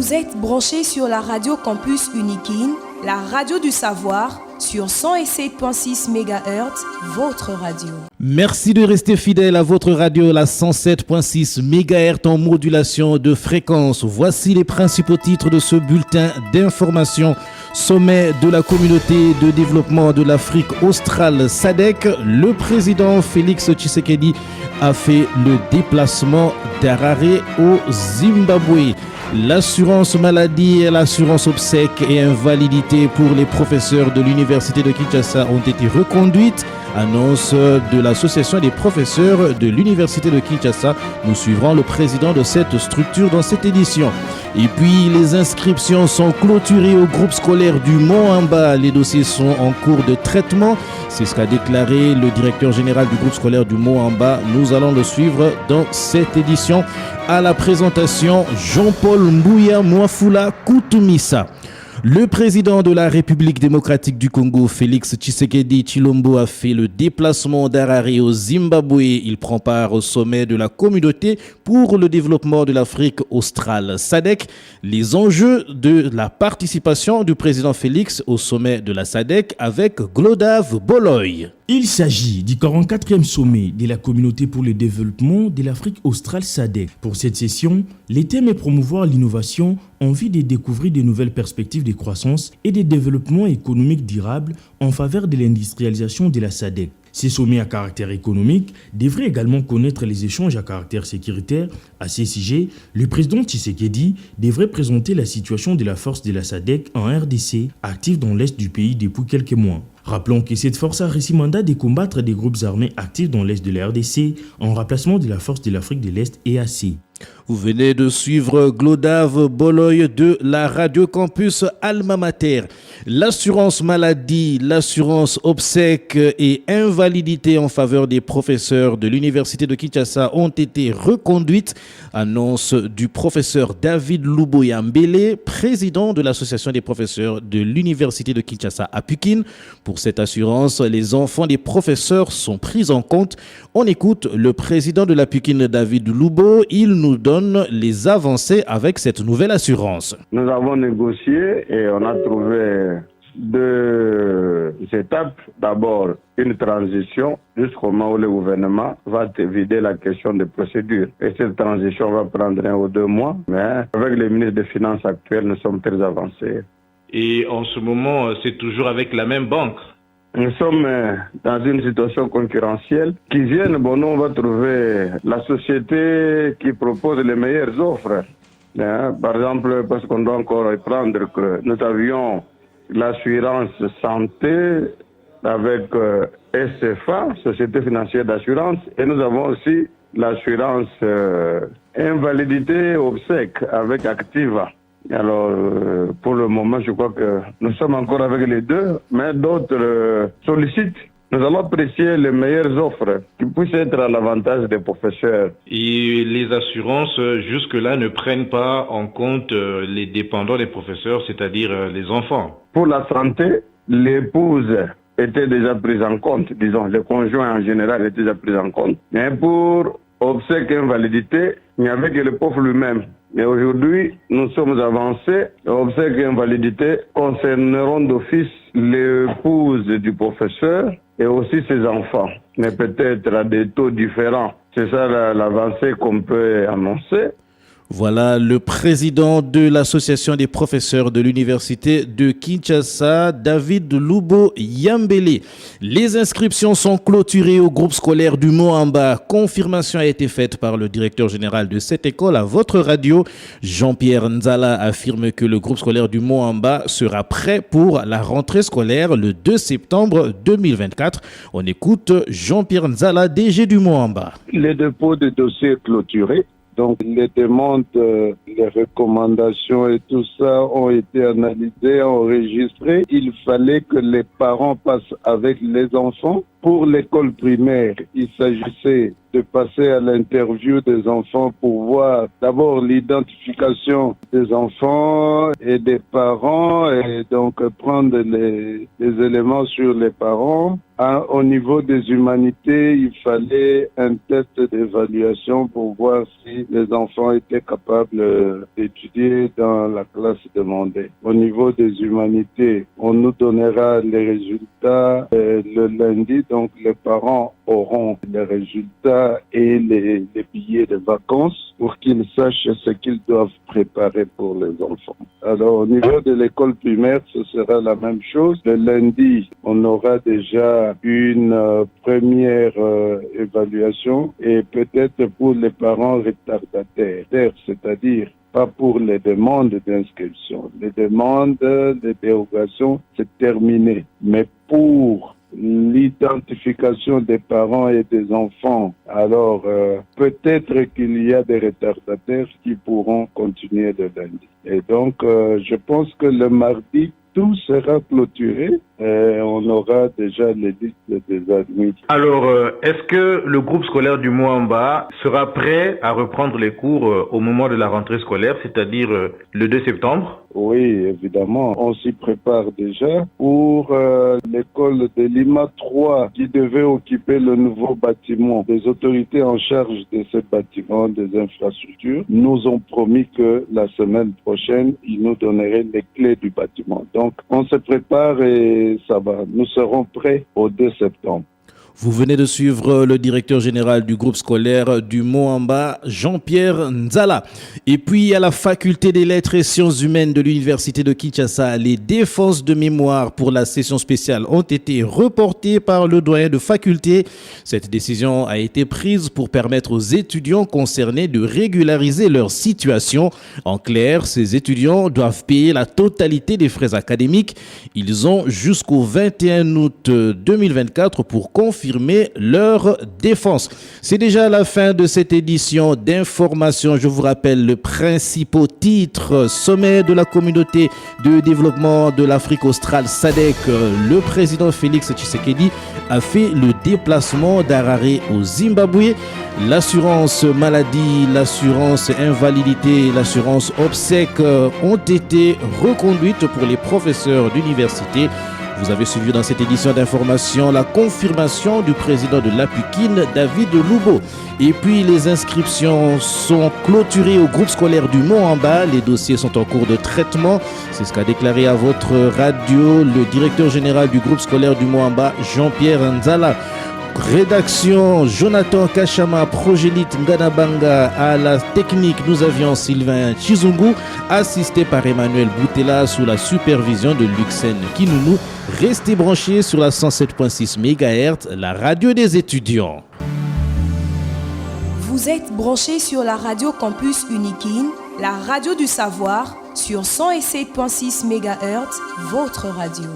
Vous êtes branchés sur la radio Campus Unikin, la radio du savoir, sur 107.6 MHz, votre radio. Merci de rester fidèle à votre radio, la 107.6 MHz en modulation de fréquence. Voici les principaux titres de ce bulletin d'information. Sommet de la communauté de développement de l'Afrique australe SADC, le président Félix Tshisekedi a fait le déplacement d'Harare au Zimbabwe. L'assurance maladie et l'assurance obsèques et invalidité pour les professeurs de l'université de Kinshasa ont été reconduites. Annonce de l'association des professeurs de l'université de Kinshasa. Nous suivrons le président de cette structure dans cette édition. Et puis les inscriptions sont clôturées au groupe scolaire du Mont-en-Bas. Les dossiers sont en cours de traitement. C'est ce qu'a déclaré le directeur général du groupe scolaire du Mont-en-Bas. Nous allons le suivre dans cette édition. À la présentation, Jean-Paul Mbouya Mwafula Koutoumissa. Le président de la République démocratique du Congo, Félix Tshisekedi Tshilombo, a fait le déplacement d'Harare au Zimbabwe. Il prend part au sommet de la communauté pour le développement de l'Afrique australe SADC. Les enjeux de la participation du président Félix au sommet de la SADC avec Glodave Boloy. Il s'agit du 44e sommet de la communauté pour le développement de l'Afrique australe SADC. Pour cette session, le thème est promouvoir l'innovation en vue de découvrir de nouvelles perspectives de croissance et de développement économique durable en faveur de l'industrialisation de la SADC. Ces sommets à caractère économique devraient également connaître les échanges à caractère sécuritaire. À ces sujets, le président Tshisekedi devrait présenter la situation de la force de la SADC en RDC, active dans l'est du pays depuis quelques mois. Rappelons que cette force a reçu mandat de combattre des groupes armés actifs dans l'est de la RDC en remplacement de la force de l'Afrique de l'Est EAC. Vous venez de suivre Glodave Boloy de la Radio Campus Alma Mater. L'assurance maladie, l'assurance obsèques et invalidité en faveur des professeurs de l'université de Kinshasa ont été reconduites. Annonce du professeur David Luboya-Mbele, président de l'association des professeurs de l'université de Kinshasa à Pukin. Pour cette assurance, les enfants des professeurs sont pris en compte. On écoute le président de la Pukin, David Lubo. Il nous donne les avancées avec cette nouvelle assurance. Nous avons négocié et on a trouvé deux étapes. D'abord, une transition jusqu'au moment où le gouvernement va vider la question des procédures. Et cette transition va prendre 1 ou 2 mois. Mais avec les ministres des Finances actuels, nous sommes très avancés. Et en ce moment, c'est toujours avec la même banque? Nous sommes dans une situation concurrentielle. Qui viennent, nous, on va trouver la société qui propose les meilleures offres. Par exemple, parce qu'on doit encore reprendre que nous avions l'assurance santé avec SFA, Société financière d'assurance, et nous avons aussi l'assurance invalidité obsèques avec Activa. Alors, pour le moment, je crois que nous sommes encore avec les deux, mais d'autres sollicitent. Nous allons apprécier les meilleures offres qui puissent être à l'avantage des professeurs. Et les assurances, jusque-là, ne prennent pas en compte les dépendants des professeurs, c'est-à-dire les enfants. Pour la santé, l'épouse était déjà prise en compte, disons, le conjoint en général était déjà pris en compte. Mais pour obsèques et invalidité, il n'y avait que le pauvre lui-même. Mais aujourd'hui, nous sommes avancés. Obsèques et invalidité concerneront d'office l'épouse du professeur et aussi ses enfants, mais peut-être à des taux différents. C'est ça l'avancée qu'on peut annoncer. Voilà le président de l'association des professeurs de l'université de Kinshasa, David Luboya-Mbele. Les inscriptions sont clôturées au groupe scolaire du Mont-en-Bas. Confirmation a été faite par le directeur général de cette école à votre radio. Jean-Pierre Nzala affirme que le groupe scolaire du Mont-en-Bas sera prêt pour la rentrée scolaire le 2 septembre 2024. On écoute Jean-Pierre Nzala, DG du Mont-en-Bas. Les dépôts de dossiers clôturés. Donc les demandes, les recommandations et tout ça ont été analysées, enregistrées. Il fallait que les parents passent avec les enfants. Pour l'école primaire, il s'agissait de passer à l'interview des enfants pour voir d'abord l'identification des enfants et des parents et donc prendre les éléments sur les parents. Au niveau des humanités, il fallait un test d'évaluation pour voir si les enfants étaient capables d'étudier dans la classe demandée. Au niveau des humanités, on nous donnera les résultats le lundi, donc les parents auront les résultats et les billets de vacances pour qu'ils sachent ce qu'ils doivent préparer pour les enfants. Alors au niveau de l'école primaire, ce sera la même chose. Le lundi, on aura déjà une première évaluation et peut-être pour les parents retardataires, c'est-à-dire pas pour les demandes d'inscription. Les demandes de dérogation, c'est terminé. Mais pour l'identification des parents et des enfants, alors peut-être qu'il y a des retardataires qui pourront continuer le lundi. Et donc, je pense que le mardi, tout sera clôturé et on aura déjà les listes des admis. Alors, est-ce que le groupe scolaire du Moamba sera prêt à reprendre les cours au moment de la rentrée scolaire, c'est-à-dire le 2 septembre? Oui, évidemment. On s'y prépare déjà. Pour l'école de Lima 3 qui devait occuper le nouveau bâtiment, les autorités en charge de ce bâtiment, des infrastructures, nous ont promis que la semaine prochaine, ils nous donneraient les clés du bâtiment. Donc, on se prépare et ça va. Nous serons prêts au 2 septembre. Vous venez de suivre le directeur général du groupe scolaire du Moamba, Jean-Pierre Nzala. Et puis à la faculté des lettres et sciences humaines de l'université de Kinshasa, les défenses de mémoire pour la session spéciale ont été reportées par le doyen de faculté. Cette décision a été prise pour permettre aux étudiants concernés de régulariser leur situation. En clair, ces étudiants doivent payer la totalité des frais académiques. Ils ont jusqu'au 21 août 2024 pour confirmer leur défense. C'est déjà la fin de cette édition d'information. Je vous rappelle le principal titre: sommet de la communauté de développement de l'Afrique australe SADC. Le président Félix Tshisekedi a fait le déplacement d'Harare au Zimbabwe. L'assurance maladie, l'assurance invalidité, l'assurance obsèques ont été reconduites pour les professeurs d'université. Vous avez suivi dans cette édition d'information la confirmation du président de l'APUKIN, David Loubo. Et puis les inscriptions sont clôturées au groupe scolaire du Mont-en-Bas. Les dossiers sont en cours de traitement. C'est ce qu'a déclaré à votre radio le directeur général du groupe scolaire du Mont-en-Bas, Jean-Pierre Nzala. Rédaction Jonathan Kachama, Progélite Nganabanga. À la technique, nous avions Sylvain Chizungu, assisté par Emmanuel Boutella sous la supervision de Luxen Kinounou. Restez branchés sur la 107.6 MHz, la radio des étudiants. Vous êtes branchés sur la radio Campus Unikin, la radio du savoir, sur 107.6 MHz, votre radio.